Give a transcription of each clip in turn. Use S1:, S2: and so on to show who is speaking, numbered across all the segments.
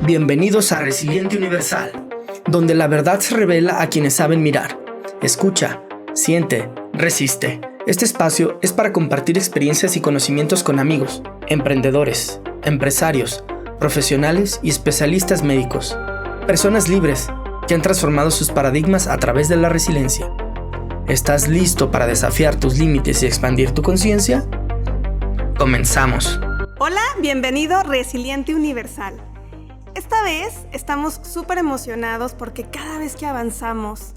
S1: Bienvenidos a Resiliente Universal, donde la verdad se revela a quienes saben mirar. Escucha, siente, resiste. Este espacio es para compartir experiencias y conocimientos con amigos, emprendedores, empresarios, profesionales y especialistas médicos. Personas libres que han transformado sus paradigmas a través de la resiliencia. ¿Estás listo para desafiar tus límites y expandir tu conciencia? Comenzamos.
S2: Hola, bienvenido Resiliente Universal. Esta vez estamos súper emocionados porque cada vez que avanzamos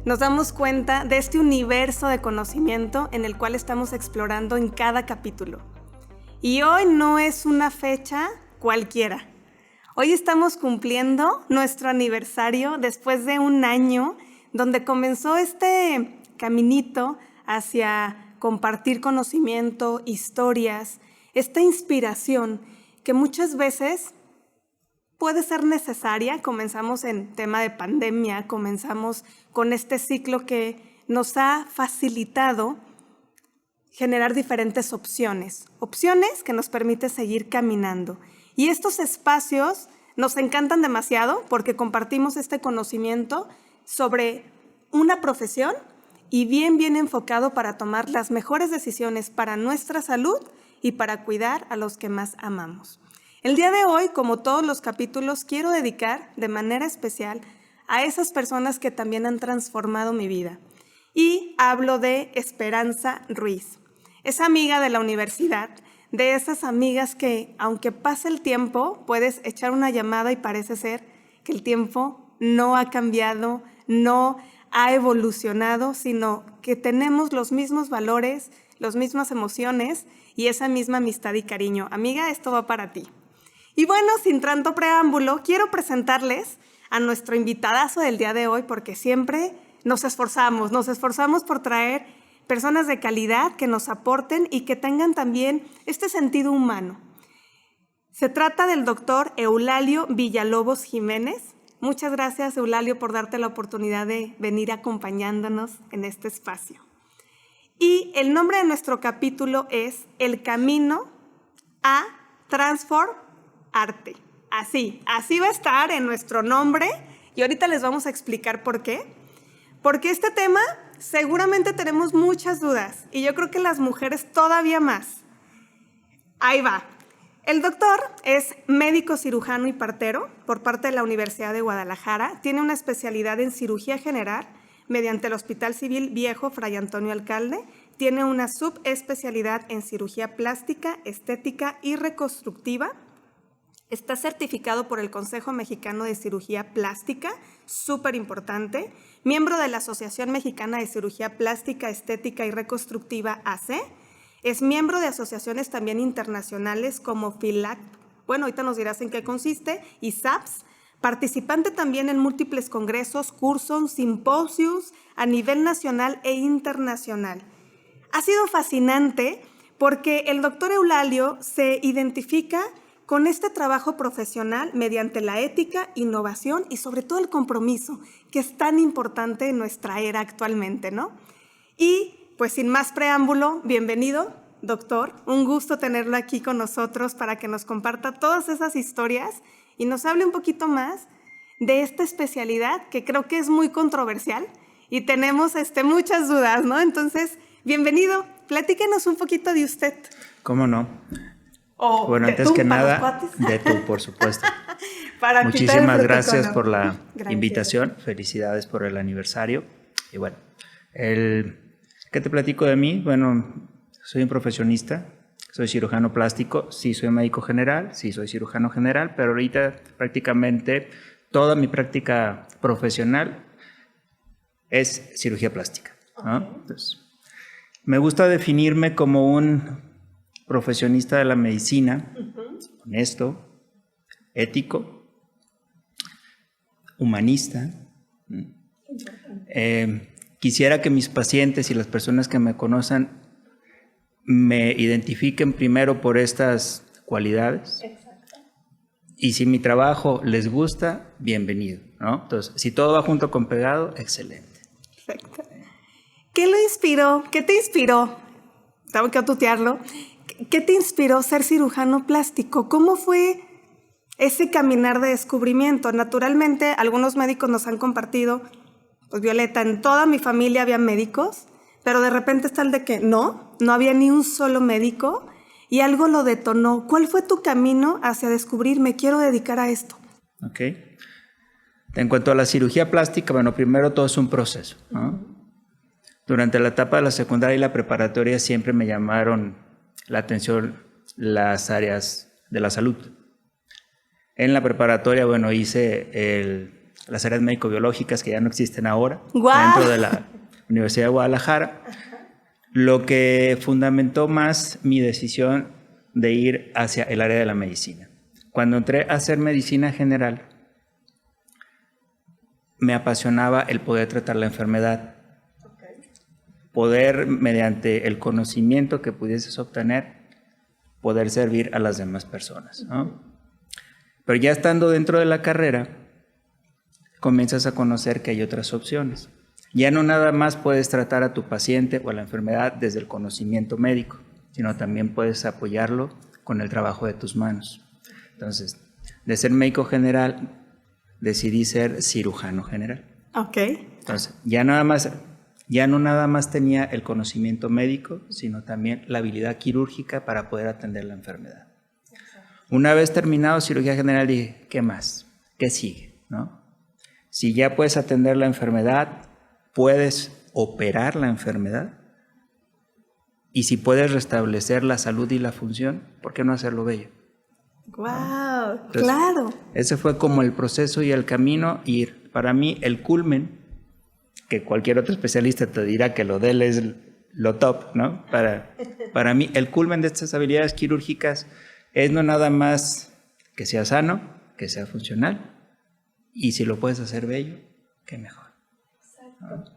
S2: nos damos cuenta de este universo de conocimiento en el cual estamos explorando en cada capítulo. Y hoy no es una fecha cualquiera. Hoy estamos cumpliendo nuestro aniversario después de un año donde comenzó este caminito hacia compartir conocimiento, historias, esta inspiración que muchas veces puede ser necesaria. Comenzamos en tema de pandemia, comenzamos con este ciclo que nos ha facilitado generar diferentes opciones que nos permiten seguir caminando. Y estos espacios nos encantan demasiado porque compartimos este conocimiento sobre una profesión y bien enfocado para tomar las mejores decisiones para nuestra salud y para cuidar a los que más amamos. El día de hoy, como todos los capítulos, quiero dedicar de manera especial a esas personas que también han transformado mi vida. Y hablo de Esperanza Ruiz. Es amiga de la universidad, de esas amigas que, aunque pase el tiempo, puedes echar una llamada y parece ser que el tiempo no ha cambiado, no ha evolucionado, sino que tenemos los mismos valores, las mismas emociones y esa misma amistad y cariño. Amiga, esto va para ti. Y bueno, sin tanto preámbulo, quiero presentarles a nuestro invitadazo del día de hoy porque siempre nos esforzamos por traer personas de calidad que nos aporten y que tengan también este sentido humano. Se trata del doctor Eulalio Villalobos Jiménez. Muchas gracias, Eulalio, por darte la oportunidad de venir acompañándonos en este espacio. Y el nombre de nuestro capítulo es El Camino a Transformarte. Así va a estar en nuestro nombre y ahorita les vamos a explicar por qué. Porque este tema seguramente tenemos muchas dudas y yo creo que las mujeres todavía más. Ahí va. El doctor es médico cirujano y partero por parte de la Universidad de Guadalajara. Tiene una especialidad en cirugía general mediante el Hospital Civil Viejo Fray Antonio Alcalde. Tiene una subespecialidad en cirugía plástica, estética y reconstructiva. Está certificado por el Consejo Mexicano de Cirugía Plástica, súper importante. Miembro de la Asociación Mexicana de Cirugía Plástica, Estética y Reconstructiva, AC. Es miembro de asociaciones también internacionales como FILAC, bueno, ahorita nos dirás en qué consiste, y SAPS. Participante también en múltiples congresos, cursos, simposios a nivel nacional e internacional. Ha sido fascinante porque el doctor Eulalio se identifica con este trabajo profesional mediante la ética, innovación y sobre todo el compromiso, que es tan importante en nuestra era actualmente, ¿no? Y pues sin más preámbulo, bienvenido, doctor. Un gusto tenerlo aquí con nosotros para que nos comparta todas esas historias y nos hable un poquito más de esta especialidad que creo que es muy controversial y tenemos muchas dudas, ¿no? Entonces, bienvenido, platíquenos un poquito de usted.
S3: ¿Cómo no? Bueno, antes que nada, de tú, por supuesto. Muchísimas gracias por la invitación, felicidades por el aniversario. Y bueno, ¿qué te platico de mí? Bueno, soy un profesionista, soy cirujano plástico, sí soy médico general, sí soy cirujano general, pero ahorita prácticamente toda mi práctica profesional es cirugía plástica, ¿no? Okay. Entonces, me gusta definirme como un profesionista de la medicina, honesto, ético, humanista. Quisiera que mis pacientes y las personas que me conozcan me identifiquen primero por estas cualidades. Exacto. Y si mi trabajo les gusta, bienvenido, ¿no? Entonces, si todo va junto con pegado, excelente.
S2: Perfecto. ¿Qué lo inspiró? ¿Qué te inspiró? Tengo que tutearlo. ¿Qué te inspiró ser cirujano plástico? ¿Cómo fue ese caminar de descubrimiento. Naturalmente, algunos médicos nos han compartido, pues Violeta, en toda mi familia había médicos, pero de repente está el de que no había ni un solo médico y algo lo detonó. ¿Cuál fue tu camino hacia descubrir, me quiero dedicar a esto?
S3: Ok. En cuanto a la cirugía plástica, bueno, primero todo es un proceso, ¿no? Durante la etapa de la secundaria y la preparatoria siempre me llamaron la atención las áreas de la salud. En la preparatoria, bueno, hice las áreas médico-biológicas que ya no existen ahora, dentro de la Universidad de Guadalajara, lo que fundamentó más mi decisión de ir hacia el área de la medicina. Cuando entré a hacer medicina general, me apasionaba el poder tratar la enfermedad, poder, mediante el conocimiento que pudieses obtener, poder servir a las demás personas, ¿no? Pero ya estando dentro de la carrera, comienzas a conocer que hay otras opciones. Ya no nada más puedes tratar a tu paciente o a la enfermedad desde el conocimiento médico, sino también puedes apoyarlo con el trabajo de tus manos. Entonces, de ser médico general, decidí ser cirujano general.
S2: Ok.
S3: Entonces, ya no nada más tenía el conocimiento médico, sino también la habilidad quirúrgica para poder atender la enfermedad. Una vez terminado cirugía general, dije, ¿qué más? ¿Qué sigue? ¿No? Si ya puedes atender la enfermedad, puedes operar la enfermedad, y si puedes restablecer la salud y la función, ¿por qué no hacerlo bello?
S2: ¡Wow! Entonces, claro.
S3: Ese fue como el proceso y el camino, y para mí el culmen, que cualquier otro especialista te dirá que lo de él es lo top, ¿no? Para mí el culmen de estas habilidades quirúrgicas es no nada más que sea sano, que sea funcional, y si lo puedes hacer bello, qué mejor.
S2: Exacto.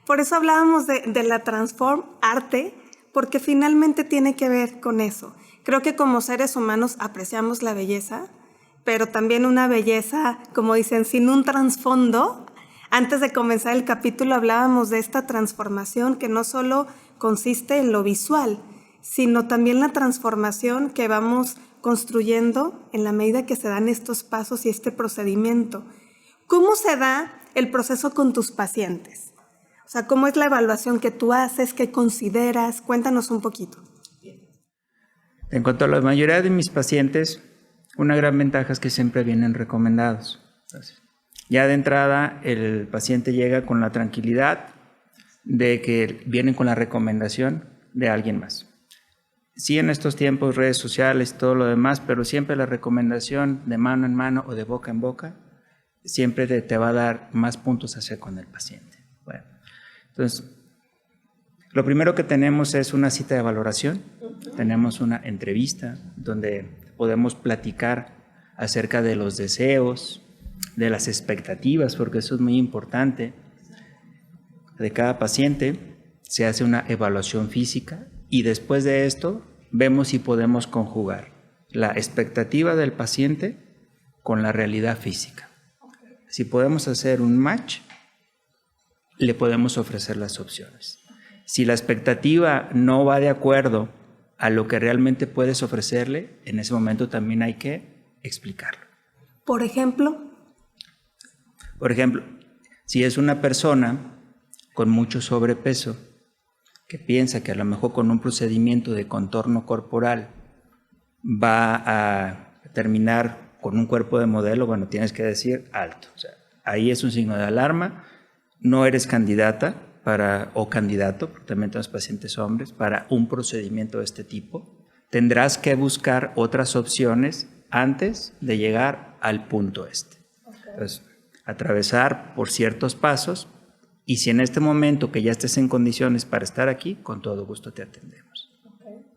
S2: Por eso hablábamos de la Transform Arte, porque finalmente tiene que ver con eso. Creo que como seres humanos apreciamos la belleza, pero también una belleza, como dicen, sin un trasfondo. Antes de comenzar el capítulo hablábamos de esta transformación que no solo consiste en lo visual, sino también la transformación que vamos construyendo en la medida que se dan estos pasos y este procedimiento. ¿Cómo se da el proceso con tus pacientes? O sea, ¿cómo es la evaluación que tú haces, qué consideras? Cuéntanos un poquito.
S3: En cuanto a la mayoría de mis pacientes, una gran ventaja es que siempre vienen recomendados. Entonces, ya de entrada, el paciente llega con la tranquilidad de que vienen con la recomendación de alguien más. Sí, en estos tiempos, redes sociales, todo lo demás, pero siempre la recomendación de mano en mano o de boca en boca, siempre te va a dar más puntos hacia con el paciente. Bueno, entonces, lo primero que tenemos es una cita de valoración. Tenemos una entrevista donde podemos platicar acerca de los deseos, de las expectativas, porque eso es muy importante. De cada paciente se hace una evaluación física y después de esto vemos si podemos conjugar la expectativa del paciente con la realidad física. Si podemos hacer un match, le podemos ofrecer las opciones. Si la expectativa no va de acuerdo a lo que realmente puedes ofrecerle, en ese momento también hay que explicarlo.
S2: Por ejemplo,
S3: si es una persona con mucho sobrepeso que piensa que a lo mejor con un procedimiento de contorno corporal va a terminar con un cuerpo de modelo, bueno, tienes que decir alto. O sea, ahí es un signo de alarma, no eres candidata o candidato, porque también tenemos pacientes hombres, para un procedimiento de este tipo. Tendrás que buscar otras opciones antes de llegar al punto este. Entonces, atravesar por ciertos pasos, y si en este momento que ya estés en condiciones para estar aquí, con todo gusto te atendemos.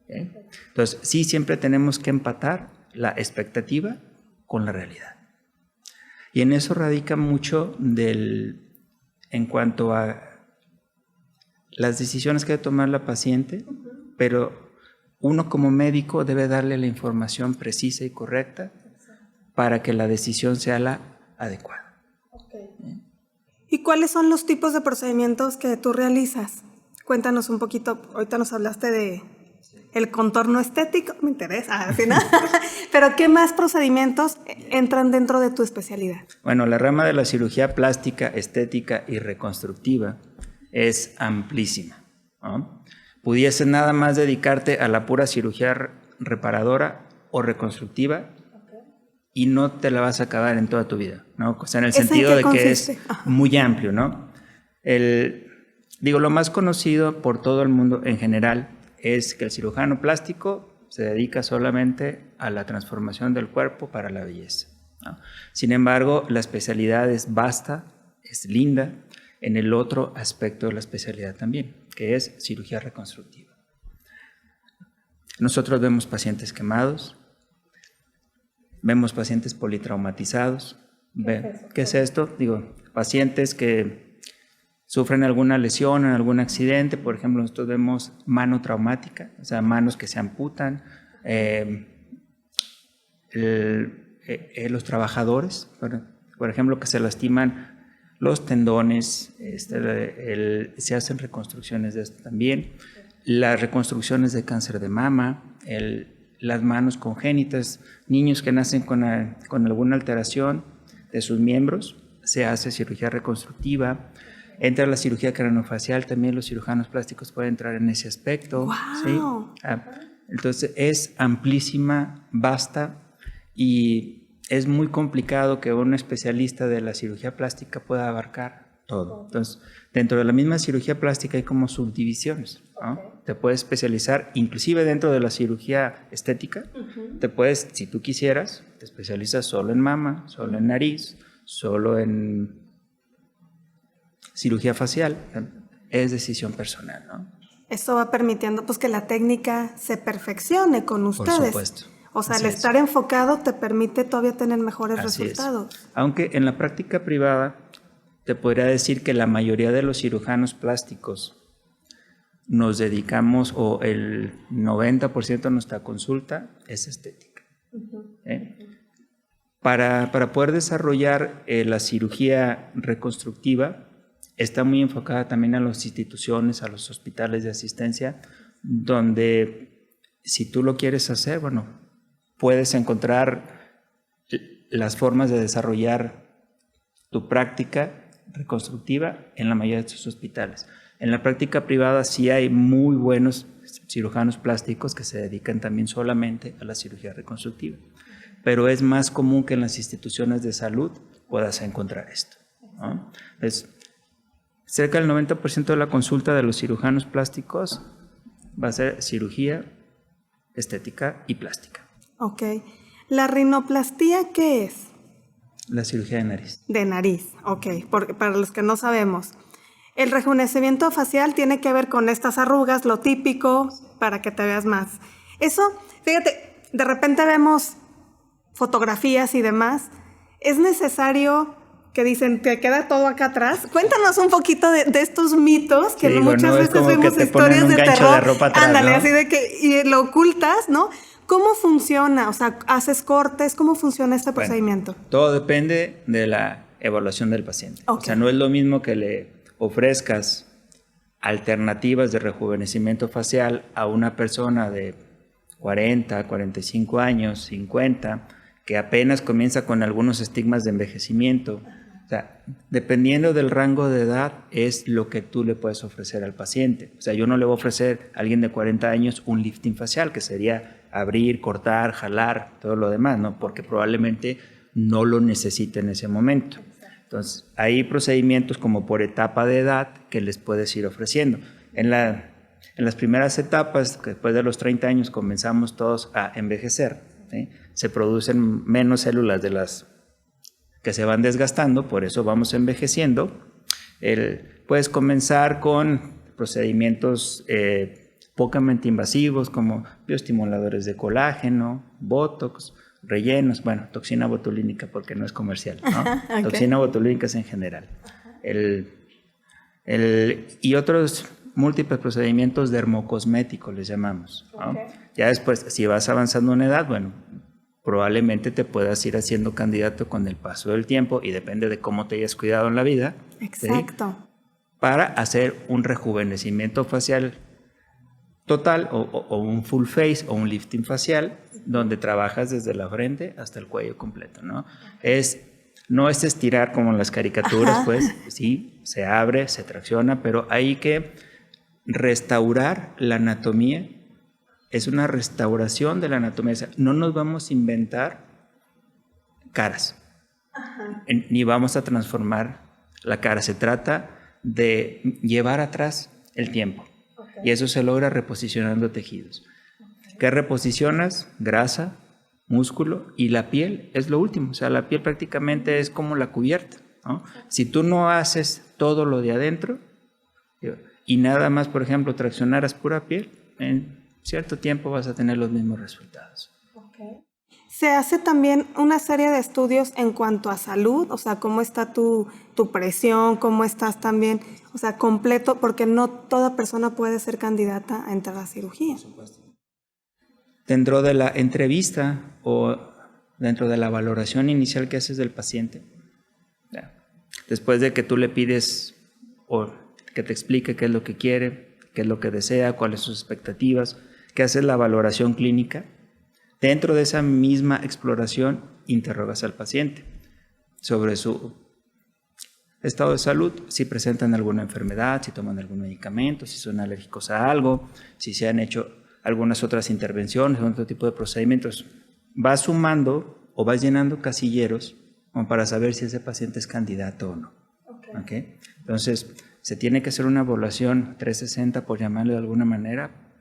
S3: ¿Okay? Entonces, sí, siempre tenemos que empatar la expectativa con la realidad. Y en eso radica mucho en cuanto a las decisiones que debe tomar la paciente, pero uno como médico debe darle la información precisa y correcta para que la decisión sea la adecuada.
S2: ¿Y cuáles son los tipos de procedimientos que tú realizas? Cuéntanos un poquito, ahorita nos hablaste el contorno estético, me interesa, ¿sí, no? Pero ¿qué más procedimientos entran dentro de tu especialidad?
S3: Bueno, la rama de la cirugía plástica, estética y reconstructiva es amplísima, ¿no? Pudieses nada más dedicarte a la pura cirugía reparadora o reconstructiva y no te la vas a acabar en toda tu vida, ¿no? O sea, en el sentido de que es muy amplio, ¿no? Lo más conocido por todo el mundo en general es que el cirujano plástico se dedica solamente a la transformación del cuerpo para la belleza, ¿no? Sin embargo, la especialidad es vasta, es linda en el otro aspecto de la especialidad también, que es cirugía reconstructiva. Nosotros vemos pacientes quemados, vemos pacientes politraumatizados. ¿Qué es esto? Pacientes que sufren alguna lesión en algún accidente. Por ejemplo, nosotros vemos mano traumática, o sea, manos que se amputan. Los trabajadores, por ejemplo, que se lastiman los tendones, se hacen reconstrucciones de esto también. Las reconstrucciones de cáncer de mama, las manos congénitas, niños que nacen con alguna alteración de sus miembros, se hace cirugía reconstructiva. Entra la cirugía craneofacial, también los cirujanos plásticos pueden entrar en ese aspecto.
S2: Wow.
S3: ¿Sí? Entonces es amplísima, vasta, y es muy complicado que un especialista de la cirugía plástica pueda abarcar todo. Entonces, dentro de la misma cirugía plástica hay como subdivisiones, ¿no? Te puedes especializar, inclusive dentro de la cirugía estética, te puedes, si tú quisieras, te especializas solo en mama, solo en nariz, solo en cirugía facial. Es decisión personal, ¿no?
S2: Eso va permitiendo pues que la técnica se perfeccione con ustedes.
S3: Por supuesto.
S2: O sea, el estar enfocado te permite todavía tener mejores resultados.
S3: Aunque en la práctica privada te podría decir que la mayoría de los cirujanos plásticos nos dedicamos, o el 90% de nuestra consulta es estética. Para poder desarrollar la cirugía reconstructiva, está muy enfocada también a las instituciones, a los hospitales de asistencia, donde si tú lo quieres hacer, puedes encontrar las formas de desarrollar tu práctica reconstructiva en la mayoría de estos hospitales. En la práctica privada sí hay muy buenos cirujanos plásticos que se dedican también solamente a la cirugía reconstructiva, pero es más común que en las instituciones de salud puedas encontrar esto, ¿no? Entonces, cerca del 90% de la consulta de los cirujanos plásticos va a ser cirugía estética y plástica.
S2: Ok. ¿La rinoplastía qué es?
S3: La cirugía de nariz.
S2: De nariz, ok. Para los que no sabemos. El rejuvenecimiento facial tiene que ver con estas arrugas, lo típico, para que te veas más. Eso, fíjate, de repente vemos fotografías y demás. ¿Es necesario que dicen que queda todo acá atrás? Cuéntanos un poquito de estos mitos, que muchas veces vemos historias de terror. De ropa atrás, ándale, ¿no? Así de que y lo ocultas, ¿no? ¿Cómo funciona? O sea, ¿haces cortes? ¿Cómo funciona este procedimiento?
S3: Todo depende de la evaluación del paciente. Okay. O sea, no es lo mismo que le ofrezcas alternativas de rejuvenecimiento facial a una persona de 40, 45 años, 50, que apenas comienza con algunos estigmas de envejecimiento. O sea, dependiendo del rango de edad es lo que tú le puedes ofrecer al paciente. O sea, yo no le voy a ofrecer a alguien de 40 años un lifting facial, que sería abrir, cortar, jalar, todo lo demás, ¿no? Porque probablemente no lo necesite en ese momento. Entonces, hay procedimientos como por etapa de edad que les puedes ir ofreciendo. En las primeras etapas, después de los 30 años, comenzamos todos a envejecer, ¿sí? Se producen menos células de las que se van desgastando, por eso vamos envejeciendo. Puedes comenzar con procedimientos pocamente invasivos como bioestimuladores de colágeno, botox, rellenos, toxina botulínica porque no es comercial, ¿no? Okay. Toxina botulínica es en general. Y otros múltiples procedimientos dermocosméticos les llamamos, ¿no? Okay. Ya después, si vas avanzando en edad, probablemente te puedas ir haciendo candidato con el paso del tiempo y depende de cómo te hayas cuidado en la vida.
S2: Exacto.
S3: ¿Sí? Para hacer un rejuvenecimiento facial total o un full face o un lifting facial, donde trabajas desde la frente hasta el cuello completo, ¿no? No es estirar como en las caricaturas, pues sí, se abre, se tracciona, pero hay que restaurar la anatomía. Es una restauración de la anatomía. O sea, no nos vamos a inventar caras, ni vamos a transformar la cara. Se trata de llevar atrás el tiempo. Y eso se logra reposicionando tejidos. ¿Qué reposicionas? Grasa, músculo, y la piel es lo último. O sea, la piel prácticamente es como la cubierta, ¿no? Si tú no haces todo lo de adentro y nada más, por ejemplo, traccionaras pura piel, en cierto tiempo vas a tener los mismos resultados.
S2: Se hace también una serie de estudios en cuanto a salud, o sea, cómo está tu presión, cómo estás también, o sea, completo, porque no toda persona puede ser candidata a entrar a cirugía.
S3: Por supuesto. Dentro de la entrevista o dentro de la valoración inicial que haces del paciente, después de que tú le pides o que te explique qué es lo que quiere, qué es lo que desea, cuáles son sus expectativas, que haces la valoración clínica, dentro de esa misma exploración interrogas al paciente sobre su estado de salud, si presentan alguna enfermedad, si toman algún medicamento, si son alérgicos a algo, si se han hecho algunas otras intervenciones, otro tipo de procedimientos. Vas sumando o vas llenando casilleros como para saber si ese paciente es candidato o no. ¿Okay? Entonces, se tiene que hacer una evaluación 360, por llamarlo de alguna manera,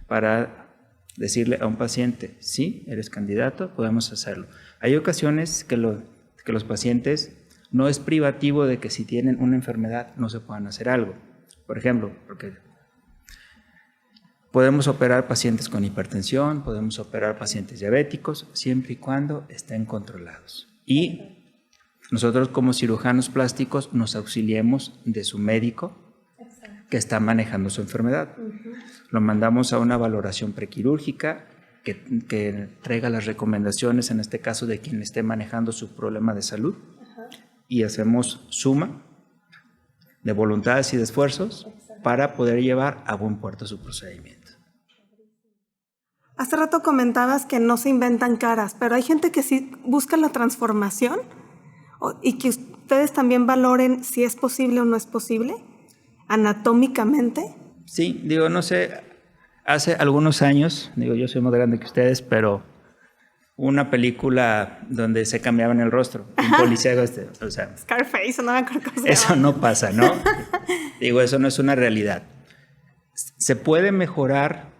S3: para decirle a un paciente, sí, eres candidato, podemos hacerlo. Hay ocasiones que los pacientes no es privativo de que si tienen una enfermedad no se puedan hacer algo. Por ejemplo, porque podemos operar pacientes con hipertensión, podemos operar pacientes diabéticos, siempre y cuando estén controlados. Y nosotros como cirujanos plásticos nos auxiliemos de su médico que está manejando su enfermedad. Lo mandamos a una valoración prequirúrgica que traiga las recomendaciones, en este caso de quien esté manejando su problema de salud, y hacemos suma de voluntades y de esfuerzos para poder llevar a buen puerto su procedimiento.
S2: Hace rato comentabas que no se inventan caras, pero hay gente que sí busca la transformación y que ustedes también valoren si es posible o no es posible, anatómicamente.
S3: Sí, no sé, hace algunos años, yo soy más grande que ustedes, pero una película donde se cambiaban el rostro, un policía, o sea,
S2: Scarface, no me acuerdo cómo se llama.
S3: Eso no pasa, ¿no? Eso no es una realidad. Se puede mejorar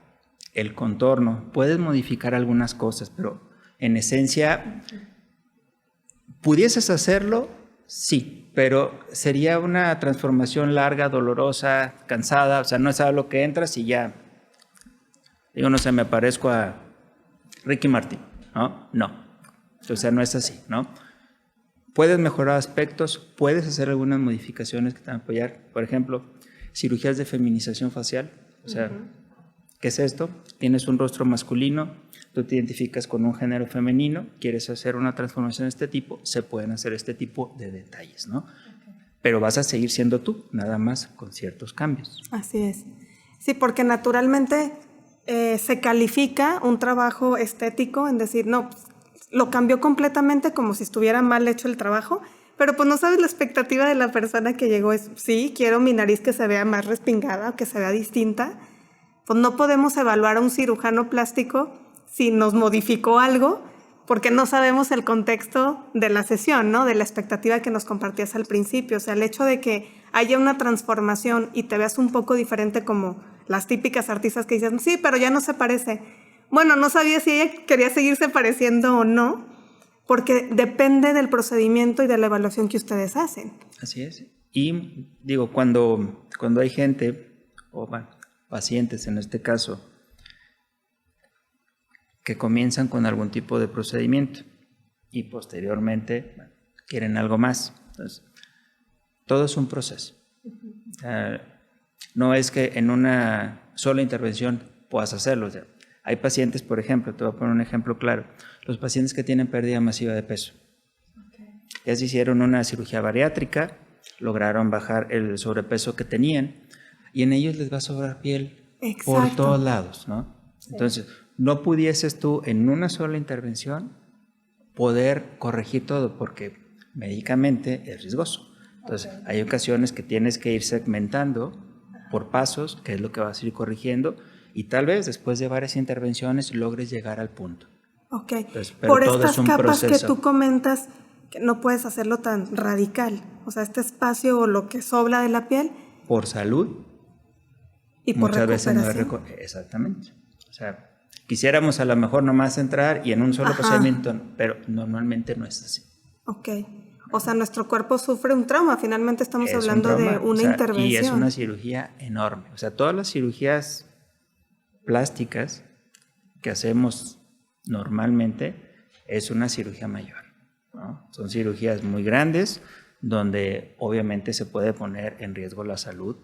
S3: el contorno, puedes modificar algunas cosas, pero en esencia, ¿pudieses hacerlo? Sí, pero sería una transformación larga, dolorosa, cansada, o sea, no es a lo que entras y ya, no sé, me parezco a Ricky Martin, ¿no? No, o sea, no es así, ¿no? Puedes mejorar aspectos, puedes hacer algunas modificaciones que te van a apoyar, por ejemplo, cirugías de feminización facial, o sea, ¿qué es esto? Tienes un rostro masculino, tú te identificas con un género femenino, quieres hacer una transformación de este tipo, se pueden hacer este tipo de detalles, ¿no? Pero vas a seguir siendo tú, nada más con ciertos cambios.
S2: Así es. Sí, porque naturalmente se califica un trabajo estético en decir, no, lo cambió completamente como si estuviera mal hecho el trabajo, pero pues no sabes la expectativa de la persona que llegó. Es, sí, quiero mi nariz que se vea más respingada o que se vea distinta. Pues no podemos evaluar a un cirujano plástico si nos modificó algo, porque no sabemos el contexto de la sesión, ¿no? De la expectativa que nos compartías al principio. O sea, el hecho de que haya una transformación y te veas un poco diferente como las típicas artistas que dicen, sí, pero ya no se parece. Bueno, no sabía si ella quería seguirse pareciendo o no, porque depende del procedimiento y de la evaluación que ustedes hacen.
S3: Así es. Y cuando hay gente, o pacientes en este caso, que comienzan con algún tipo de procedimiento y posteriormente quieren algo más. Entonces, todo es un proceso. No es que en una sola intervención puedas hacerlo. O sea, hay pacientes, por ejemplo, te voy a poner un ejemplo claro, los pacientes que tienen pérdida masiva de peso. Ya se hicieron una cirugía bariátrica, lograron bajar el sobrepeso que tenían y en ellos les va a sobrar piel por todos lados, ¿no? Sí. Entonces, no pudieses tú en una sola intervención poder corregir todo porque médicamente es riesgoso. Entonces, hay ocasiones que tienes que ir segmentando por pasos, que es lo que vas a ir corrigiendo, y tal vez después de varias intervenciones logres llegar al punto.
S2: Ok.
S3: Entonces, pero
S2: por
S3: todo
S2: estas
S3: es un
S2: capas
S3: proceso.
S2: Que tú comentas, que no puedes hacerlo tan radical. O sea, este espacio o lo que sobra de la piel.
S3: Por salud.
S2: Y por
S3: muchas veces no es exactamente. O sea, quisiéramos a lo mejor nomás entrar y en un solo procedimiento, pero normalmente no es así.
S2: Ok. O sea, nuestro cuerpo sufre un trauma. Finalmente estamos hablando de una intervención.
S3: Y es una cirugía enorme. O sea, todas las cirugías plásticas que hacemos normalmente es una cirugía mayor, ¿no? Son cirugías muy grandes donde obviamente se puede poner en riesgo la salud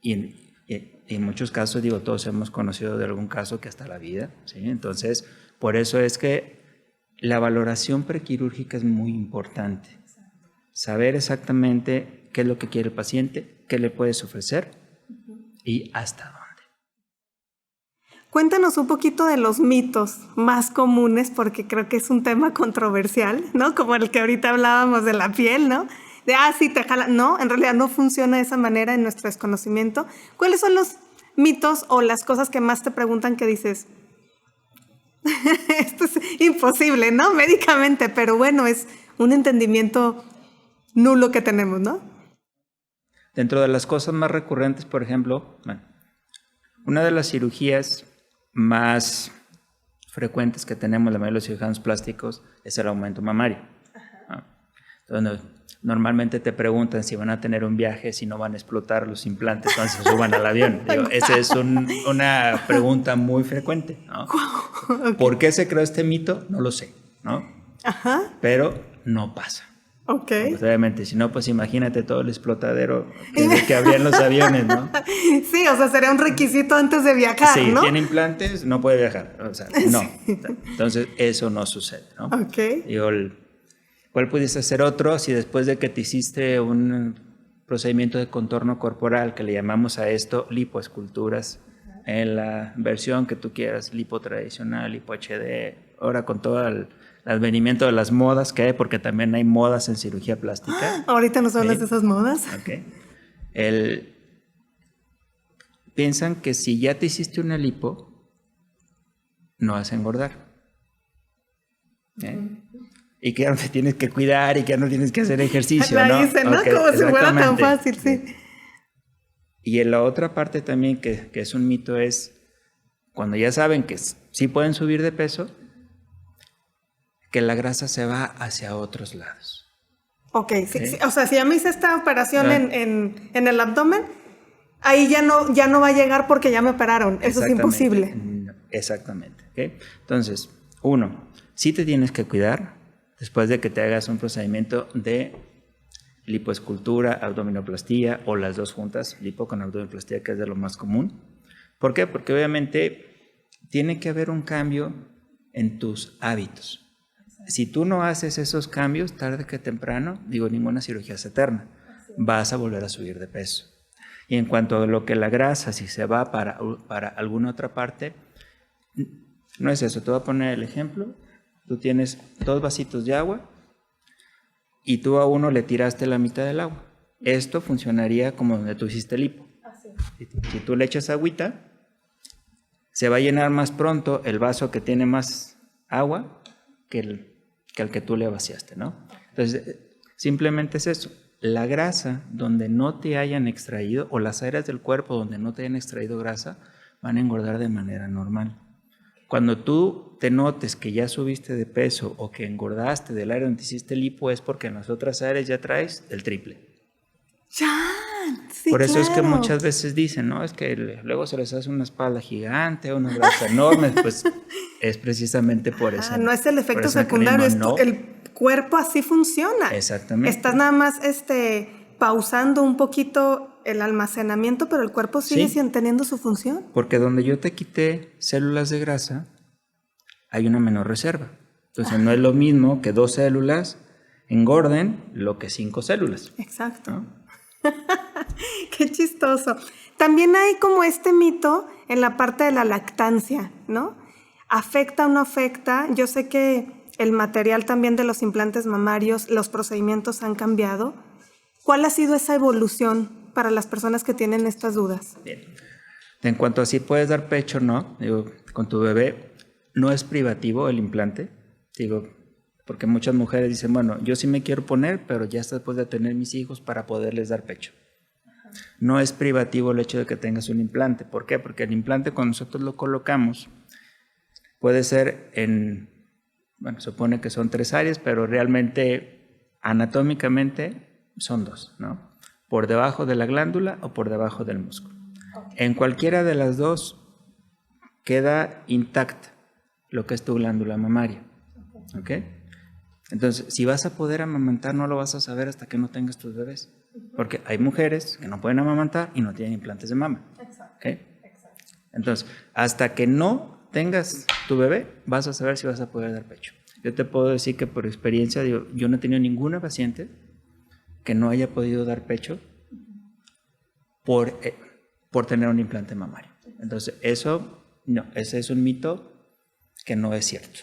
S3: y en muchos casos, digo, todos hemos conocido de algún caso que hasta la vida, ¿sí? Entonces, por eso es que la valoración prequirúrgica es muy importante. Saber exactamente qué es lo que quiere el paciente, qué le puedes ofrecer y hasta dónde.
S2: Cuéntanos un poquito de los mitos más comunes, porque creo que es un tema controversial, ¿no? Como el que ahorita hablábamos de la piel, ¿no? De, sí, te jala. No, en realidad no funciona de esa manera en nuestro desconocimiento. ¿Cuáles son los mitos o las cosas que más te preguntan que dices, esto es imposible, ¿no? Médicamente, pero bueno, es un entendimiento nulo que tenemos, ¿no?
S3: Dentro de las cosas más recurrentes, por ejemplo, una de las cirugías más frecuentes que tenemos la mayoría de los cirujanos plásticos es el aumento mamario. Entonces, normalmente te preguntan si van a tener un viaje, si no van a explotar los implantes cuando se suban al avión. Esa es una pregunta muy frecuente, ¿no? Okay. ¿Por qué se creó este mito? No lo sé, ¿no? Pero no pasa.
S2: Okay.
S3: Pues obviamente, si no, pues imagínate todo el explotadero que habría en los aviones, ¿no?
S2: Sí, o sea, sería un requisito antes de viajar, ¿no?
S3: Si tiene implantes, no puede viajar, o sea, no. Sí. Entonces, eso no sucede, ¿no?
S2: Ok.
S3: Digo, ¿cuál pudiese ser otro si después de que te hiciste un procedimiento de contorno corporal, que le llamamos a esto lipoesculturas, en la versión que tú quieras, lipo tradicional, lipo HD, ahora con todo el advenimiento de las modas que hay, porque también hay modas en cirugía plástica.
S2: Ahorita nos hablas de esas modas.
S3: Okay. Piensan que si ya te hiciste una lipo, no vas a engordar. Y que ya no te tienes que cuidar y que ya no tienes que hacer ejercicio,
S2: la
S3: ¿no?
S2: hice, ¿no? Okay, como si fuera tan fácil, sí.
S3: Y en la otra parte también que es un mito es cuando ya saben que sí pueden subir de peso, que la grasa se va hacia otros lados.
S2: Ok, sí. O sea, si ya me hice esta operación en el abdomen, ahí ya no va a llegar porque ya me operaron. Eso es imposible.
S3: Exactamente. ¿Okay? Entonces, sí te tienes que cuidar después de que te hagas un procedimiento de lipoescultura, abdominoplastía o las dos juntas, lipo con abdominoplastía, que es de lo más común. ¿Por qué? Porque obviamente tiene que haber un cambio en tus hábitos. Si tú no haces esos cambios, tarde que temprano, ninguna cirugía es eterna, vas a volver a subir de peso. Y en cuanto a lo que la grasa, si se va para alguna otra parte, no es eso. Te voy a poner el ejemplo. Tú tienes 2 vasitos de agua y tú a uno le tiraste la mitad del agua. Esto funcionaría como donde tú hiciste lipo. Si tú le echas agüita, se va a llenar más pronto el vaso que tiene más agua que al que tú le vaciaste, ¿no? Entonces, simplemente es eso. La grasa donde no te hayan extraído, o las áreas del cuerpo donde no te hayan extraído grasa, van a engordar de manera normal. Cuando tú te notes que ya subiste de peso o que engordaste del área donde hiciste lipo, es porque en las otras áreas ya traes el triple.
S2: Sí,
S3: por eso
S2: claro.
S3: Es que muchas veces dicen, ¿no? Es que luego se les hace una espalda gigante, unas grasas enormes, pues es precisamente por eso.
S2: No es el efecto secundario, el cuerpo así funciona.
S3: Exactamente.
S2: Estás nada más pausando un poquito el almacenamiento, pero el cuerpo sigue teniendo su función.
S3: Porque donde yo te quité células de grasa, hay una menor reserva. Entonces no es lo mismo que 2 células engorden lo que 5 células.
S2: Exacto.
S3: ¿No?
S2: Qué chistoso. También hay como este mito en la parte de la lactancia, ¿no? ¿Afecta o no afecta? Yo sé que el material también de los implantes mamarios, los procedimientos han cambiado. ¿Cuál ha sido esa evolución para las personas que tienen estas dudas?
S3: Bien. En cuanto a si puedes dar pecho o no, digo, con tu bebé, no es privativo el implante, digo, porque muchas mujeres dicen, bueno, yo sí me quiero poner, pero ya hasta después de tener mis hijos para poderles dar pecho. No es privativo el hecho de que tengas un implante. ¿Por qué? Porque el implante cuando nosotros lo colocamos puede ser bueno, supone que son 3 áreas, pero realmente anatómicamente son 2, ¿no? Por debajo de la glándula o por debajo del músculo. En cualquiera de las 2 queda intacta lo que es tu glándula mamaria, ¿ok? Entonces, si vas a poder amamantar, no lo vas a saber hasta que no tengas tus bebés. Porque hay mujeres que no pueden amamantar y no tienen implantes de mama. ¿Okay? Entonces, hasta que no tengas tu bebé, vas a saber si vas a poder dar pecho. Yo te puedo decir que por experiencia, yo no he tenido ninguna paciente que no haya podido dar pecho por tener un implante mamario. Entonces, ese es un mito que no es cierto.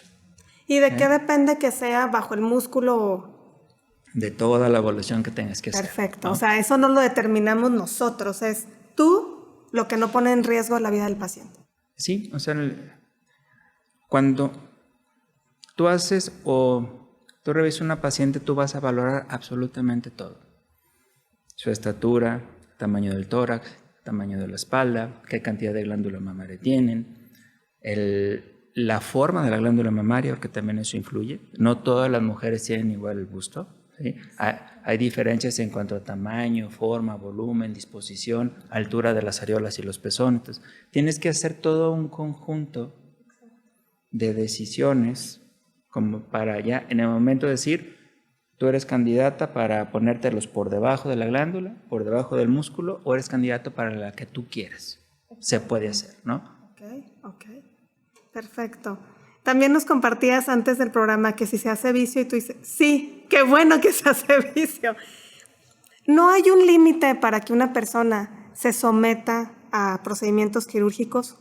S2: ¿Y de qué depende que sea bajo el músculo?
S3: De toda la evaluación que tengas que hacer.
S2: Perfecto,
S3: ¿no?
S2: O sea, eso no lo determinamos nosotros, es tú lo que no pone en riesgo la vida del paciente.
S3: Sí, o sea, cuando tú haces o tú revisas una paciente, tú vas a valorar absolutamente todo. Su estatura, tamaño del tórax, tamaño de la espalda, qué cantidad de glándula mamaria tienen, la forma de la glándula mamaria, porque también eso influye. No todas las mujeres tienen igual el busto, ¿sí? Hay diferencias en cuanto a tamaño, forma, volumen, disposición, altura de las areolas y los pezones. Entonces, tienes que hacer todo un conjunto de decisiones como para ya en el momento de decir, tú eres candidata para ponértelos por debajo de la glándula, por debajo del músculo, o eres candidato para la que tú quieras. Se puede hacer, ¿no?
S2: Ok. Perfecto. También nos compartías antes del programa que si se hace vicio y tú dices, sí, qué bueno que se hace vicio. ¿No hay un límite para que una persona se someta a procedimientos quirúrgicos?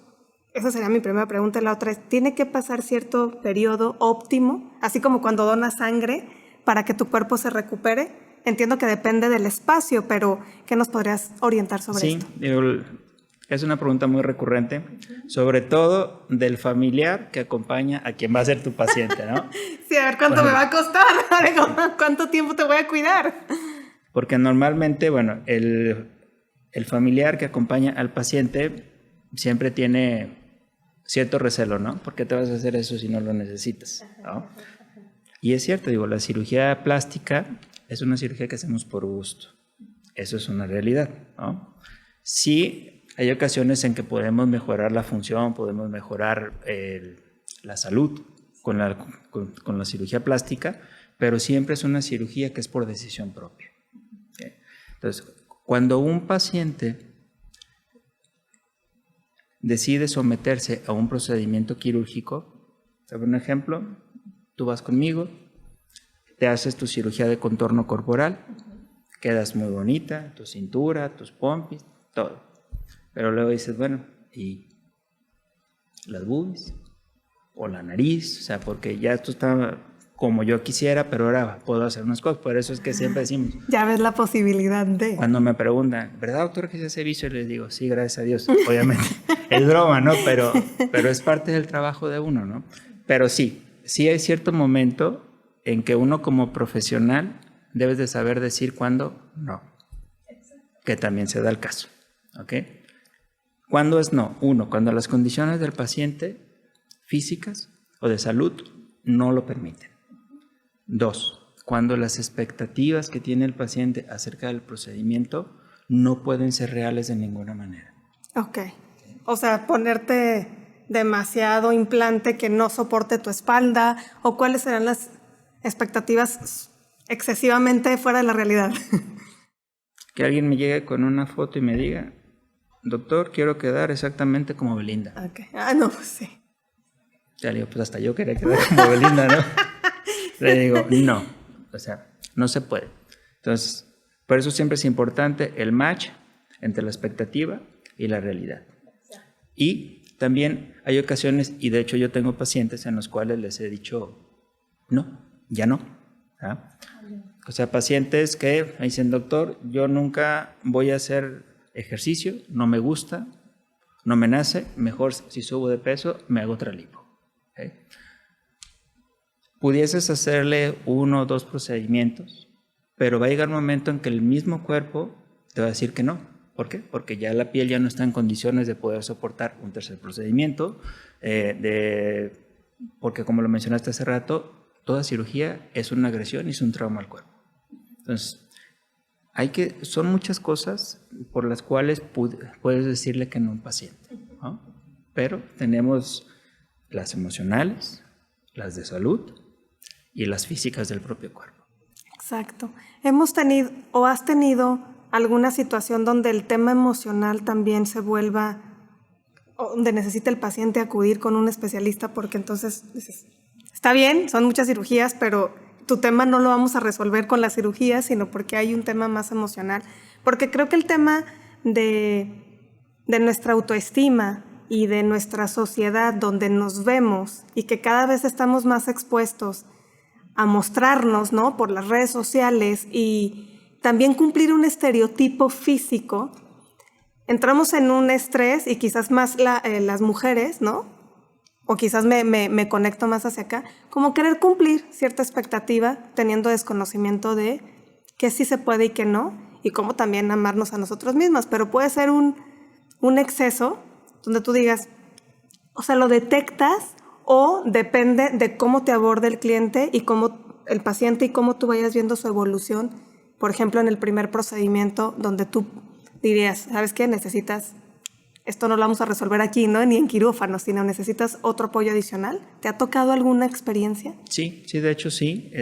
S2: Esa sería mi primera pregunta. La otra es, ¿tiene que pasar cierto periodo óptimo, así como cuando donas sangre, para que tu cuerpo se recupere? Entiendo que depende del espacio, pero ¿qué nos podrías orientar sobre esto?
S3: Sí, es una pregunta muy recurrente, sobre todo del familiar que acompaña a quien va a ser tu paciente, ¿no?
S2: Sí, a ver cuánto me va a costar, cuánto tiempo te voy a cuidar.
S3: Porque normalmente, bueno, el familiar que acompaña al paciente siempre tiene cierto recelo, ¿no? ¿Por qué te vas a hacer eso si no lo necesitas? ¿No? Y es cierto, la cirugía plástica es una cirugía que hacemos por gusto. Eso es una realidad, ¿no? Sí, hay ocasiones en que podemos mejorar la función, podemos mejorar la salud con la cirugía plástica, pero siempre es una cirugía que es por decisión propia. ¿Okay? Entonces, cuando un paciente decide someterse a un procedimiento quirúrgico, por un ejemplo, tú vas conmigo, te haces tu cirugía de contorno corporal, quedas muy bonita, tu cintura, tus pompis, todo. Pero luego dices, bueno, ¿y las boobies? ¿O la nariz? O sea, porque ya esto está como yo quisiera, pero ahora puedo hacer unas cosas. Por eso es que siempre decimos...
S2: Ya ves la posibilidad de...
S3: Cuando me preguntan, ¿verdad, doctor, que se hace vicio? Les digo, sí, gracias a Dios. Obviamente, es broma, ¿no? Pero es parte del trabajo de uno, ¿no? Pero sí hay cierto momento en que uno como profesional debes de saber decir cuándo no. Que también se da el caso, ¿ok? ¿Cuándo es no? Uno, cuando las condiciones del paciente físicas o de salud no lo permiten. 2, cuando las expectativas que tiene el paciente acerca del procedimiento no pueden ser reales de ninguna manera.
S2: Ok. O sea, ponerte demasiado implante que no soporte tu espalda, o cuáles serán las expectativas excesivamente fuera de la realidad.
S3: Que alguien me llegue con una foto y me diga, doctor, quiero quedar exactamente como Belinda.
S2: Ok. No, pues sí.
S3: Ya le digo, pues hasta yo quería quedar como Belinda, ¿no? Le digo, no, o sea, no se puede. Entonces, Por eso siempre es importante el match entre la expectativa y la realidad. Y también hay ocasiones, y de hecho yo tengo pacientes en los cuales les he dicho, no, ya no. ¿Ah? O sea, pacientes que me dicen, doctor, yo nunca voy a hacer ejercicio, no me gusta, no me nace, mejor si subo de peso, me hago otra lipo. ¿Okay? Pudieses hacerle 1 o 2 procedimientos, pero va a llegar un momento en que el mismo cuerpo te va a decir que no. ¿Por qué? Porque ya la piel ya no está en condiciones de poder soportar un tercer procedimiento, porque como lo mencionaste hace rato, toda cirugía es una agresión y es un trauma al cuerpo. Entonces, son muchas cosas por las cuales puedes decirle que no a un paciente, ¿no? Pero tenemos las emocionales, las de salud y las físicas del propio cuerpo.
S2: Exacto. ¿Hemos tenido o has tenido alguna situación donde el tema emocional también se vuelva, donde necesita el paciente acudir con un especialista? Porque entonces dices, está bien, son muchas cirugías, pero tu tema no lo vamos a resolver con la cirugía, sino porque hay un tema más emocional. Porque creo que el tema de nuestra autoestima y de nuestra sociedad donde nos vemos y que cada vez estamos más expuestos a mostrarnos, ¿no?, por las redes sociales y también cumplir un estereotipo físico, entramos en un estrés y quizás más las mujeres, ¿no?, o quizás me conecto más hacia acá, como querer cumplir cierta expectativa teniendo desconocimiento de qué sí se puede y qué no, y cómo también amarnos a nosotros mismas. Pero puede ser un exceso donde tú digas, o sea, lo detectas o depende de cómo te aborde el cliente y cómo el paciente y cómo tú vayas viendo su evolución. Por ejemplo, en el primer procedimiento donde tú dirías, ¿sabes qué? Necesitas, esto no lo vamos a resolver aquí, ¿no?, ni en quirófano, sino necesitas otro apoyo adicional. ¿Te ha tocado alguna experiencia?
S3: Sí, de hecho sí.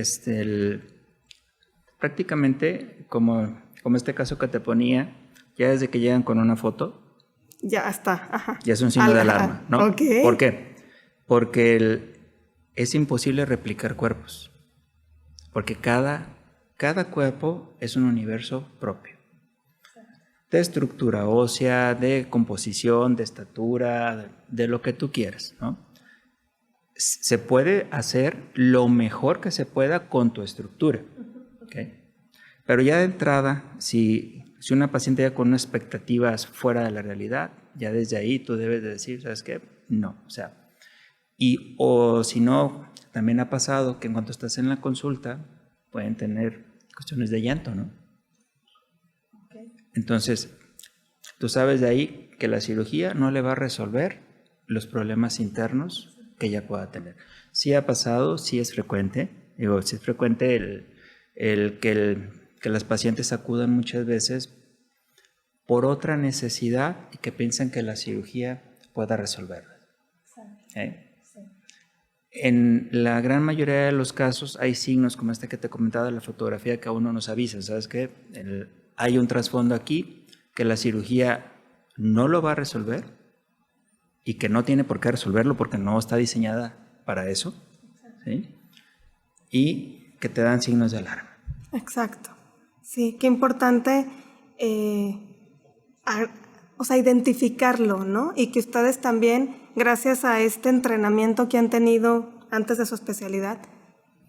S3: Prácticamente, como este caso que te ponía, ya desde que llegan con una foto,
S2: ya está, ajá,
S3: ya es un signo de alarma, ¿no?
S2: Okay.
S3: ¿Por qué? Porque es imposible replicar cuerpos, porque cada cuerpo es un universo propio, de estructura ósea, de composición, de estatura, de lo que tú quieras, ¿no? Se puede hacer lo mejor que se pueda con tu estructura, ¿okay? Pero ya de entrada, si una paciente ya con unas expectativas fuera de la realidad, ya desde ahí tú debes de decir, ¿sabes qué? No, o sea, o si no, también ha pasado que en cuanto estás en la consulta pueden tener cuestiones de llanto, ¿no? Okay. Entonces, tú sabes de ahí que la cirugía no le va a resolver los problemas internos que ella pueda tener. Sí ha pasado, sí es frecuente, sí es frecuente que las pacientes acudan muchas veces por otra necesidad y que piensan que la cirugía pueda resolverla. ¿Eh? En la gran mayoría de los casos hay signos como este que te comentaba de la fotografía que a uno nos avisa, ¿sabes qué? Hay un trasfondo aquí que la cirugía no lo va a resolver y que no tiene por qué resolverlo porque no está diseñada para eso, ¿sí? Y que te dan signos de alarma.
S2: Exacto. Sí, qué importante, identificarlo, ¿no? Y que ustedes también, gracias a este entrenamiento que han tenido antes de su especialidad,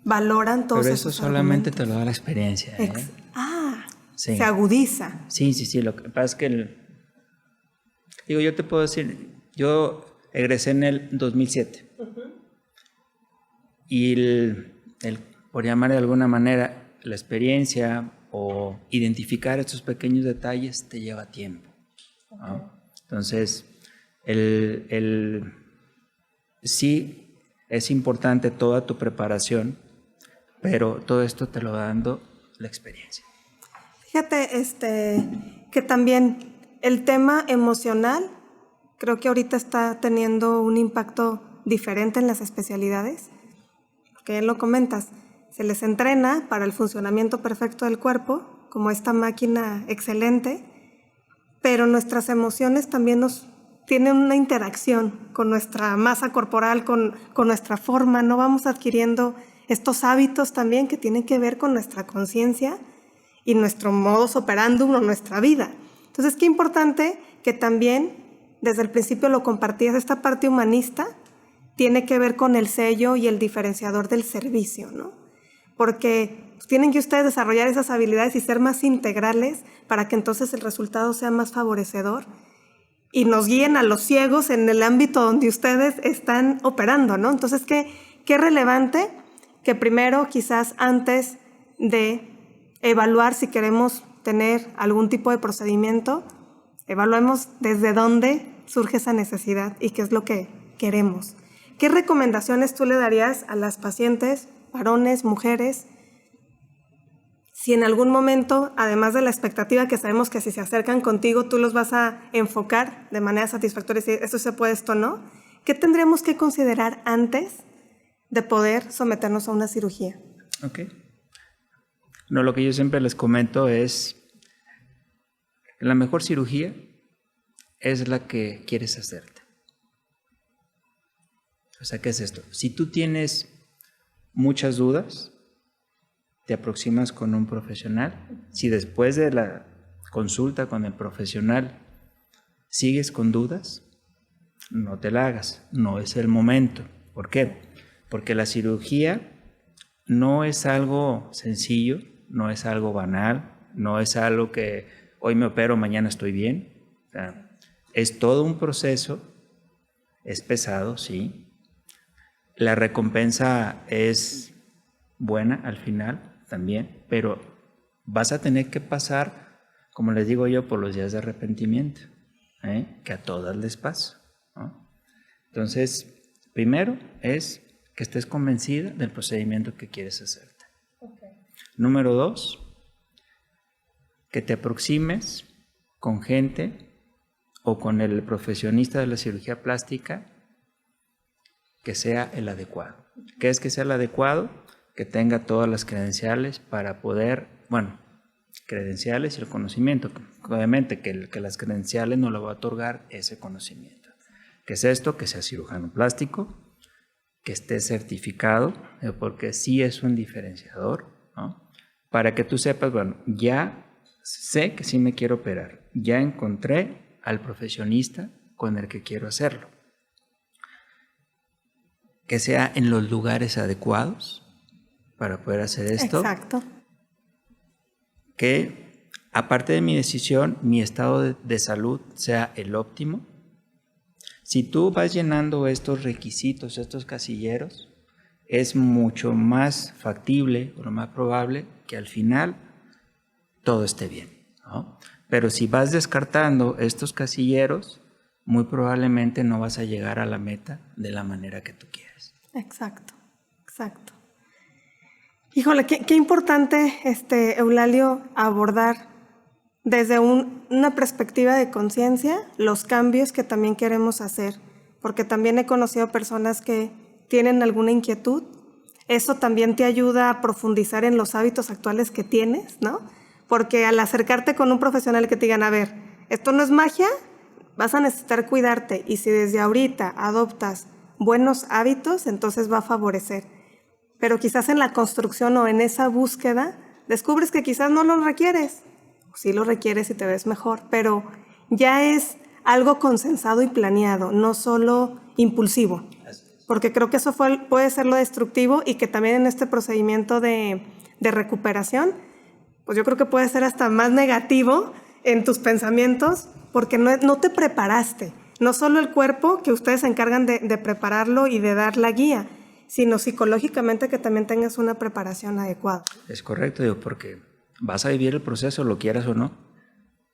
S2: valoran todos esos argumentos.
S3: Pero eso solamente te lo da la experiencia, ¿eh?
S2: Sí. Se agudiza.
S3: Sí. Lo que pasa es que, yo te puedo decir, yo egresé en el 2007. Uh-huh. Y por llamar de alguna manera, la experiencia o identificar estos pequeños detalles te lleva tiempo, ¿no? Okay. Entonces, sí es importante toda tu preparación, pero todo esto te lo va dando la experiencia.
S2: Fíjate que también el tema emocional creo que ahorita está teniendo un impacto diferente en las especialidades, porque ya lo comentas, se les entrena para el funcionamiento perfecto del cuerpo, como esta máquina excelente, pero nuestras emociones también tienen una interacción con nuestra masa corporal, con nuestra forma, ¿no? Vamos adquiriendo estos hábitos también que tienen que ver con nuestra conciencia y nuestro modus operandum o nuestra vida. Entonces, qué importante que también desde el principio lo compartías, esta parte humanista tiene que ver con el sello y el diferenciador del servicio, ¿no? Porque tienen que ustedes desarrollar esas habilidades y ser más integrales para que entonces el resultado sea más favorecedor y nos guíen a los ciegos en el ámbito donde ustedes están operando, ¿no? Entonces, qué relevante que primero, quizás antes de evaluar si queremos tener algún tipo de procedimiento, evaluemos desde dónde surge esa necesidad y qué es lo que queremos. ¿Qué recomendaciones tú le darías a las pacientes, varones, mujeres, si en algún momento, además de la expectativa que sabemos que si se acercan contigo, tú los vas a enfocar de manera satisfactoria, si esto se puede, esto no? ¿Qué tendríamos que considerar antes de poder someternos a una cirugía?
S3: Ok. No, lo que yo siempre les comento es, la mejor cirugía es la que quieres hacerte. O sea, ¿qué es esto? Si tú tienes muchas dudas, te aproximas con un profesional. Si después de la consulta con el profesional sigues con dudas, no te la hagas, no es el momento. ¿Por qué? Porque la cirugía no es algo sencillo, no es algo banal, no es algo que hoy me opero, mañana estoy bien. O sea, es todo un proceso, es pesado, sí. La recompensa es buena al final también, pero vas a tener que pasar, como les digo yo, por los días de arrepentimiento, que a todas les pasa, ¿no? Entonces, primero es que estés convencida del procedimiento que quieres hacerte. Okay. Número 2, que te aproximes con gente o con el profesionista de la cirugía plástica que sea el adecuado. ¿Qué es que sea el adecuado? Que tenga todas las credenciales para poder, credenciales y el conocimiento. Obviamente que las credenciales no le va a otorgar ese conocimiento. ¿Qué es esto? Que sea cirujano plástico, que esté certificado, porque sí es un diferenciador, ¿no? Para que tú sepas, ya sé que sí me quiero operar, ya encontré al profesionista con el que quiero hacerlo. Que sea en los lugares adecuados para poder hacer esto.
S2: Exacto.
S3: Que aparte de mi decisión, mi estado de salud sea el óptimo. Si tú vas llenando estos requisitos, estos casilleros, es mucho más factible o lo más probable que al final todo esté bien, ¿no? Pero si vas descartando estos casilleros, muy probablemente no vas a llegar a la meta de la manera que tú quieres.
S2: Exacto, exacto. Híjole, qué importante, Eulalio, abordar desde una perspectiva de conciencia los cambios que también queremos hacer, porque también he conocido personas que tienen alguna inquietud. Eso también te ayuda a profundizar en los hábitos actuales que tienes, ¿no? Porque al acercarte con un profesional que te digan, a ver, esto no es magia, vas a necesitar cuidarte, y si desde ahorita adoptas buenos hábitos, entonces va a favorecer. Pero quizás en la construcción o en esa búsqueda descubres que quizás no lo requieres. Sí lo requieres y te ves mejor, pero ya es algo consensado y planeado, no solo impulsivo. Porque creo que eso puede ser lo destructivo, y que también en este procedimiento de recuperación, pues yo creo que puede ser hasta más negativo en tus pensamientos, porque no te preparaste. No solo el cuerpo, que ustedes se encargan de prepararlo y de dar la guía, sino psicológicamente que también tengas una preparación adecuada.
S3: Es correcto, porque vas a vivir el proceso, lo quieras o no.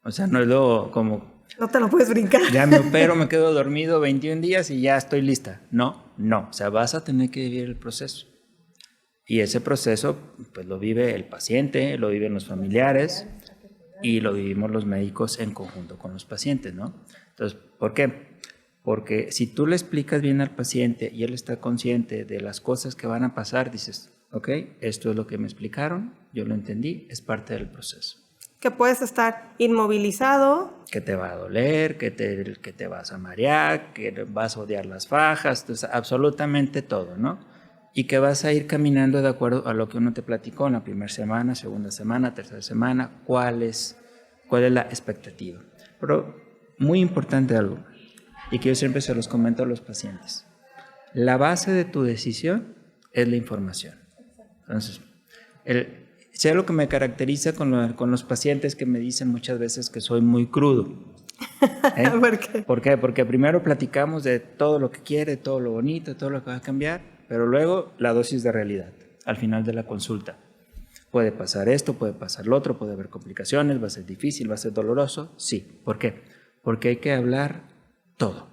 S3: O sea, no es lo como...
S2: No te lo puedes brincar.
S3: Ya me opero, me quedo dormido 21 días y ya estoy lista. No. O sea, vas a tener que vivir el proceso. Y ese proceso, pues lo vive el paciente, lo viven los familiares y lo vivimos los médicos en conjunto con los pacientes, ¿no? Entonces, ¿por qué? Porque si tú le explicas bien al paciente y él está consciente de las cosas que van a pasar, dices, ok, esto es lo que me explicaron, yo lo entendí, es parte del proceso.
S2: Que puedes estar inmovilizado.
S3: Que te va a doler, que te vas a marear, que vas a odiar las fajas, entonces, absolutamente todo, ¿no? y que vas a ir caminando de acuerdo a lo que uno te platicó en la primera semana, segunda semana, tercera semana, cuál es la expectativa. Pero muy importante algo, y que yo siempre se los comento a los pacientes. La base de tu decisión es la información. Entonces, si algo que me caracteriza con los pacientes que me dicen muchas veces que soy muy crudo.
S2: ¿Por qué?
S3: ¿Por qué? Porque primero platicamos de todo lo que quiere, todo lo bonito, todo lo que va a cambiar, pero luego la dosis de realidad al final de la consulta. Puede pasar esto, puede pasar lo otro, puede haber complicaciones, va a ser difícil, va a ser doloroso. Sí. ¿Por qué? Porque hay que hablar todo.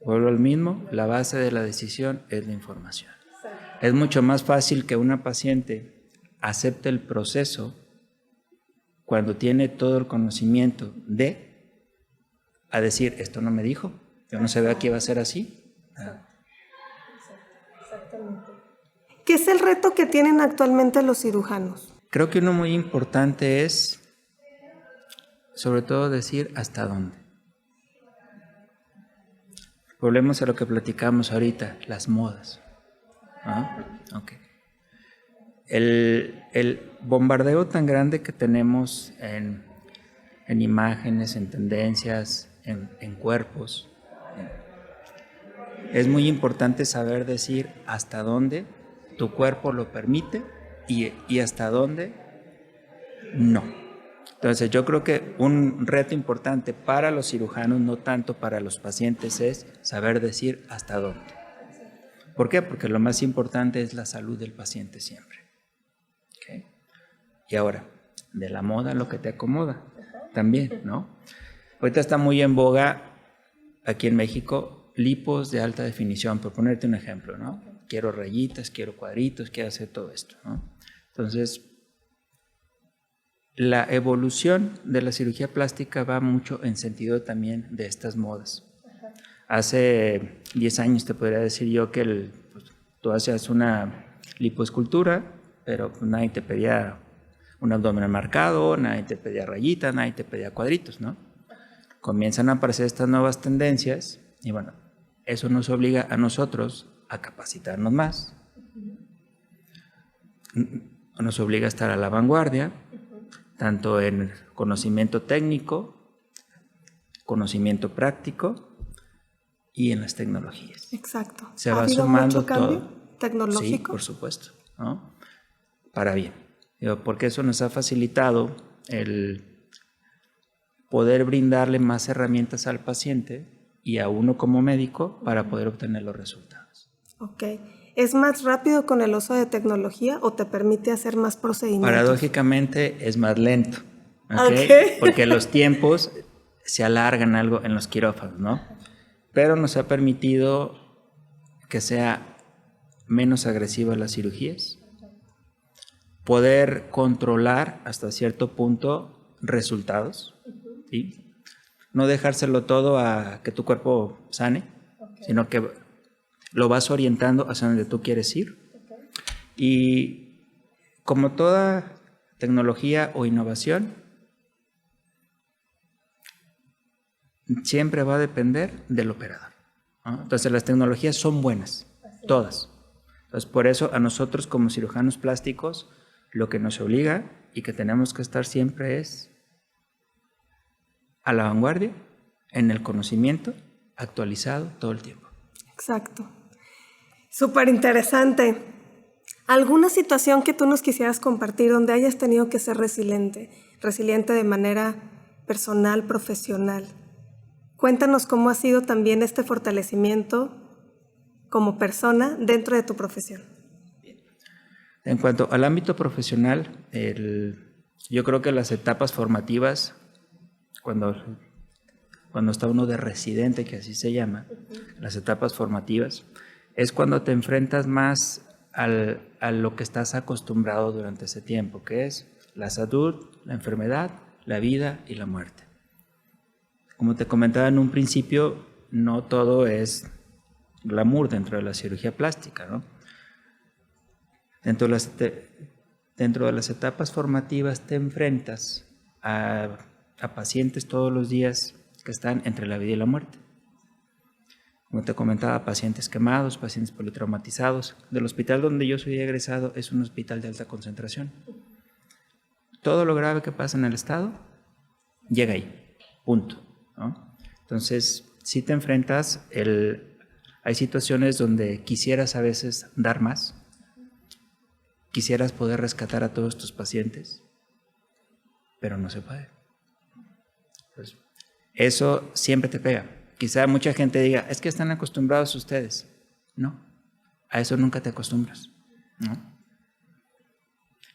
S3: Vuelvo al mismo, la base de la decisión es la información. Es mucho más fácil que una paciente acepte el proceso cuando tiene todo el conocimiento a decir, esto no me dijo, yo no sabía que iba a ser así.
S2: Exactamente. ¿Qué es el reto que tienen actualmente los cirujanos?
S3: Creo que uno muy importante es, sobre todo, decir hasta dónde. Volvemos a lo que platicamos ahorita, las modas. Okay. El bombardeo tan grande que tenemos en imágenes, en tendencias, en cuerpos, es muy importante saber decir hasta dónde tu cuerpo lo permite y hasta dónde no. Entonces yo creo que un reto importante para los cirujanos, no tanto para los pacientes, es saber decir hasta dónde. ¿Por qué? Porque lo más importante es la salud del paciente siempre. ¿Okay? Y ahora, de la moda lo que te acomoda también, ¿no? Ahorita está muy en boga aquí en México lipos de alta definición, por ponerte un ejemplo, ¿no? Quiero rayitas, quiero cuadritos, quiero hacer todo esto, ¿no? Entonces, la evolución de la cirugía plástica va mucho en sentido también de estas modas. Hace 10 años te podría decir yo que tú hacías una lipoescultura, pero nadie te pedía un abdomen marcado, nadie te pedía rayitas, nadie te pedía cuadritos, ¿no? Comienzan a aparecer estas nuevas tendencias y bueno, eso nos obliga a nosotros a capacitarnos más, nos obliga a estar a la vanguardia, tanto en conocimiento técnico, conocimiento práctico y en las tecnologías.
S2: Exacto.
S3: Se va sumando
S2: mucho cambio
S3: todo.
S2: Tecnológico.
S3: Sí, por supuesto, ¿no? Para bien. Porque eso nos ha facilitado el poder brindarle más herramientas al paciente y a uno como médico para poder obtener los resultados.
S2: Ok. ¿Es más rápido con el uso de tecnología o te permite hacer más procedimientos?
S3: Paradójicamente es más lento, ¿okay? Porque los tiempos se alargan algo en los quirófanos, ¿no? Pero nos ha permitido que sea menos agresiva las cirugías, poder controlar hasta cierto punto resultados, ¿sí? No dejárselo todo a que tu cuerpo sane, sino que lo vas orientando hacia donde tú quieres ir. Y como toda tecnología o innovación, siempre va a depender del operador, ¿no? Entonces las tecnologías son buenas, todas. Entonces por eso a nosotros como cirujanos plásticos lo que nos obliga y que tenemos que estar siempre es a la vanguardia, en el conocimiento, actualizado todo el tiempo.
S2: Exacto. Súper interesante. ¿Alguna situación que tú nos quisieras compartir donde hayas tenido que ser resiliente de manera personal, profesional? Cuéntanos cómo ha sido también este fortalecimiento como persona dentro de tu profesión.
S3: En cuanto al ámbito profesional, yo creo que las etapas formativas, cuando está uno de residente, que así se llama, las etapas formativas, es cuando te enfrentas más a lo que estás acostumbrado durante ese tiempo, que es la salud, la enfermedad, la vida y la muerte. Como te comentaba en un principio, no todo es glamour dentro de la cirugía plástica, ¿no? Dentro de las etapas formativas te enfrentas a pacientes todos los días que están entre la vida y la muerte. Como te comentaba, pacientes quemados, pacientes politraumatizados. Del hospital donde yo soy egresado es un hospital de alta concentración. Todo lo grave que pasa en el estado llega ahí, punto, ¿no? Entonces, si te enfrentas, hay situaciones donde quisieras a veces dar más, quisieras poder rescatar a todos tus pacientes, pero no se puede. Pues, eso siempre te pega. Quizá mucha gente diga, es que están acostumbrados ustedes. No, a eso nunca te acostumbras, ¿no?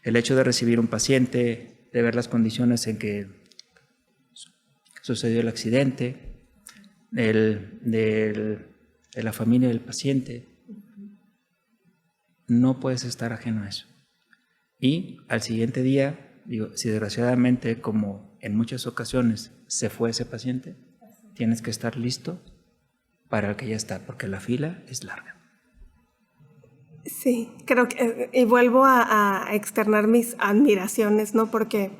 S3: El hecho de recibir un paciente, de ver las condiciones en que sucedió el accidente, de la familia del paciente, no puedes estar ajeno a eso. Y al siguiente día, si desgraciadamente, como en muchas ocasiones, se fue ese paciente, tienes que estar listo para el que ya está, porque la fila es larga.
S2: Sí, creo que, y vuelvo a externar mis admiraciones, ¿no? Porque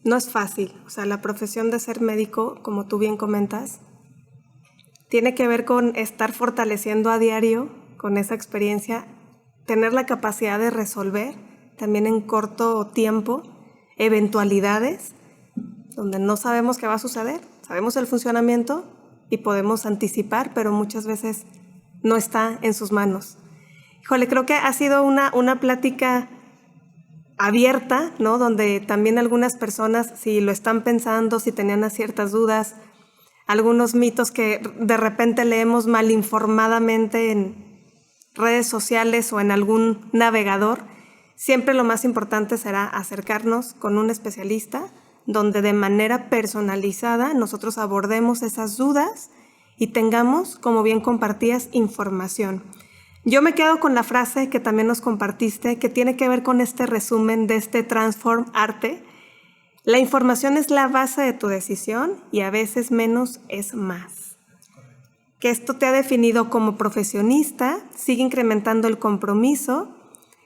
S2: no es fácil. O sea, la profesión de ser médico, como tú bien comentas, tiene que ver con estar fortaleciendo a diario con esa experiencia, tener la capacidad de resolver también en corto tiempo eventualidades donde no sabemos qué va a suceder. Sabemos el funcionamiento y podemos anticipar, pero muchas veces no está en sus manos. Híjole, creo que ha sido una plática abierta, ¿no? Donde también algunas personas, si lo están pensando, si tenían ciertas dudas, algunos mitos que de repente leemos malinformadamente en redes sociales o en algún navegador, siempre lo más importante será acercarnos con un especialista donde de manera personalizada nosotros abordemos esas dudas y tengamos, como bien compartías, información. Yo me quedo con la frase que también nos compartiste, que tiene que ver con este resumen de este Transform Arte. La información es la base de tu decisión y a veces menos es más. Que esto te ha definido como profesionista, sigue incrementando el compromiso,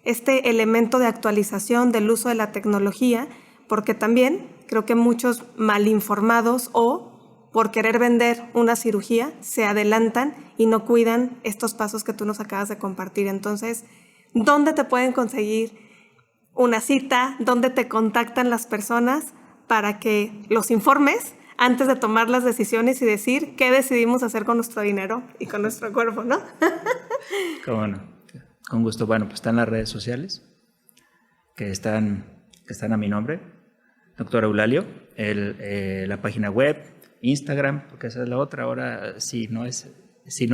S2: este elemento de actualización del uso de la tecnología, porque también creo que muchos malinformados o por querer vender una cirugía se adelantan y no cuidan estos pasos que tú nos acabas de compartir. Entonces, ¿dónde te pueden conseguir una cita? ¿Dónde te contactan las personas para que los informes antes de tomar las decisiones y decir qué decidimos hacer con nuestro dinero y con nuestro cuerpo, ¿no?
S3: Cómo no, con gusto. Bueno, pues están las redes sociales que están a mi nombre, Dr. Eulalio, la página web, Instagram, porque esa es la otra. Ahora, si no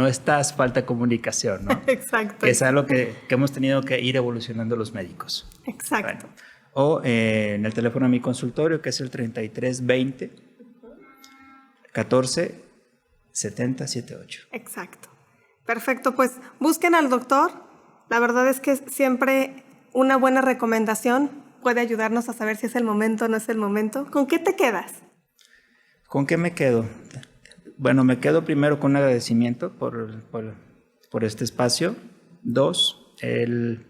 S3: estás, falta comunicación, ¿no?
S2: Exacto.
S3: Que es algo que hemos tenido que ir evolucionando los médicos.
S2: Exacto.
S3: Bueno, o en el teléfono a mi consultorio, que es el 3320 14 70 78.
S2: Exacto. Perfecto, pues busquen al doctor. La verdad es que siempre una buena recomendación puede ayudarnos a saber si es el momento o no es el momento. ¿Con qué te quedas?
S3: ¿Con qué me quedo? Bueno, me quedo primero con un agradecimiento por este espacio. 2, el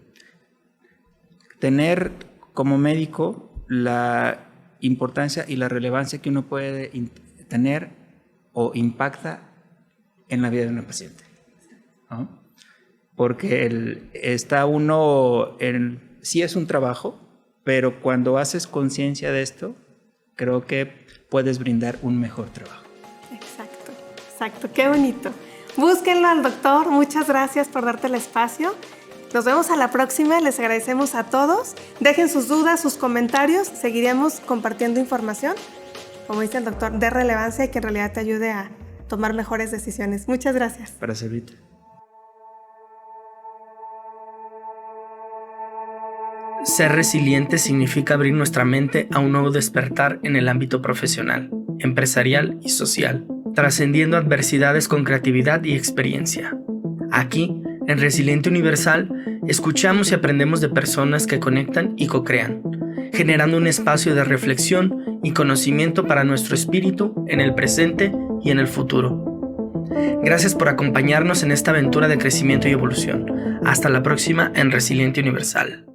S3: tener como médico la importancia y la relevancia que uno puede tener o impacta en la vida de una paciente, ¿no? Porque está uno sí es un trabajo, pero cuando haces conciencia de esto, creo que puedes brindar un mejor trabajo.
S2: Exacto, qué bonito. Búsquenlo al doctor, muchas gracias por darte el espacio. Nos vemos a la próxima, les agradecemos a todos. Dejen sus dudas, sus comentarios, seguiremos compartiendo información, como dice el doctor, de relevancia y que en realidad te ayude a tomar mejores decisiones. Muchas gracias.
S3: Para servirte.
S1: Ser resiliente significa abrir nuestra mente a un nuevo despertar en el ámbito profesional, empresarial y social, trascendiendo adversidades con creatividad y experiencia. Aquí, en Resiliente Universal, escuchamos y aprendemos de personas que conectan y co-crean, generando un espacio de reflexión y conocimiento para nuestro espíritu en el presente y en el futuro. Gracias por acompañarnos en esta aventura de crecimiento y evolución. Hasta la próxima en Resiliente Universal.